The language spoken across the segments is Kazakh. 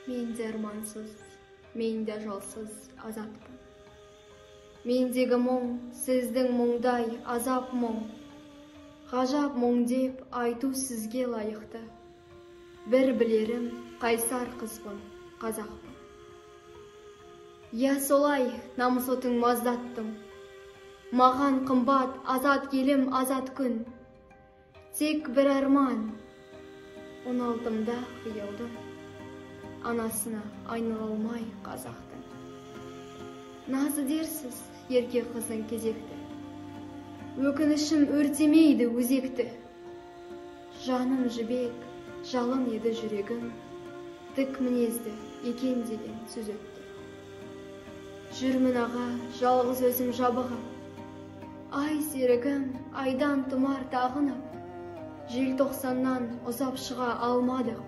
Мен де армансыз, мен де жолсыз азатпын. Мендегі мұң, сіздің мұңдай азап мұң. Ғажап мұң деп айту сізге лайықты. Бір білерім, қайсар қызбын, қазақпын. Я солай, намыс отың маздаттым. Маған қымбат, азат келім, азат күн. Тек бір арман, 16-да қиылды. Анасына айнала алмай қазақтың. Назы дерсіз, ерке қызың кезекті. Өкінішім өртемейді өзекті. Жаным жібек, жалын еді жүрегім. Тік мінезді екен деген сөз өтті. Жүрмін аға, жалғыз өзім жабығып. Ай серігім, айдан тұмар тағынып. Желтоқсаннан ұзап шыға алмадық.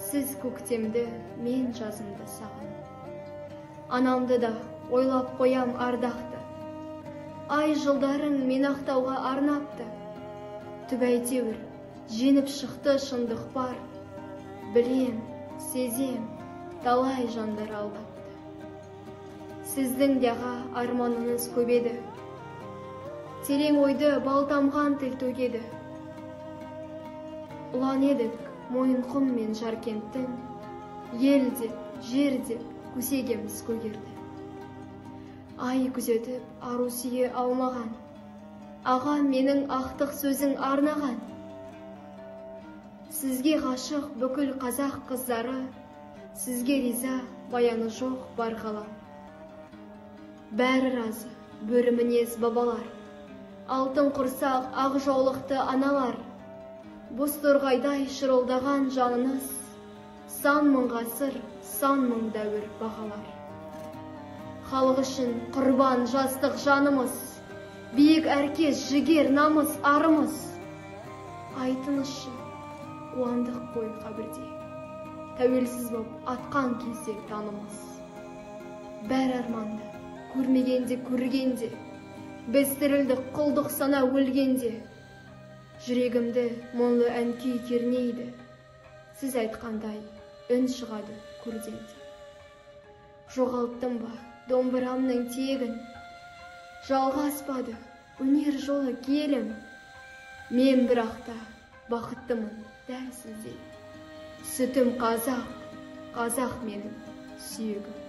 Сіз көктемді, мен жазымды сағынып. Анамды да ойлап қоям ардақты. Ай жылдарың мен ақтауға арнапты. Түбі әйтеуір, женіп шықты шындық бар. Білем, сезем, талай жандар алдапты. Сіздің деға арманыңыз көп еді. Терең ойды балтамған тіл төгеді. Ұлан едік, Мойынқұм мен Жаркенттің, ел деп, жер деп көсегеміз көгерді. Ай күзетіп, ару сүйе алмаған, аға менің ақтық сөзің арнаған. Сізге ғашық бүкіл қазақ қыздары, сізге риза баяны жоқ бар қала. Бәрі разы, бөрі мінез бабалар, алтын құрсақ ақ жаулықты аналар. Бұз торғайдай шырылдаған жаныңыз, сан мың ғасыр, сан мың дәуір бағалар. Халық үшін құрбан жастық жанымыз, биік әркес жігер намыс арымыз. Айтынышы, қуандық қой қабірде, тәуелсіз боп атқан кезде танымыз. Бәр арманды, көрмегенде көргенде, біз тірілдік құлдық сана өлгенде. Жүрегімді мұңлы ән күй кернейді. Сіз айтқандай үн шығады көрденде. Жоғалттым ба домбырамның тегін, жалғаспады өнер жолы келім. Мен бірақта бақыттымын дәл сіздей. Сүтім қазақ, қазақ менің сүйегім.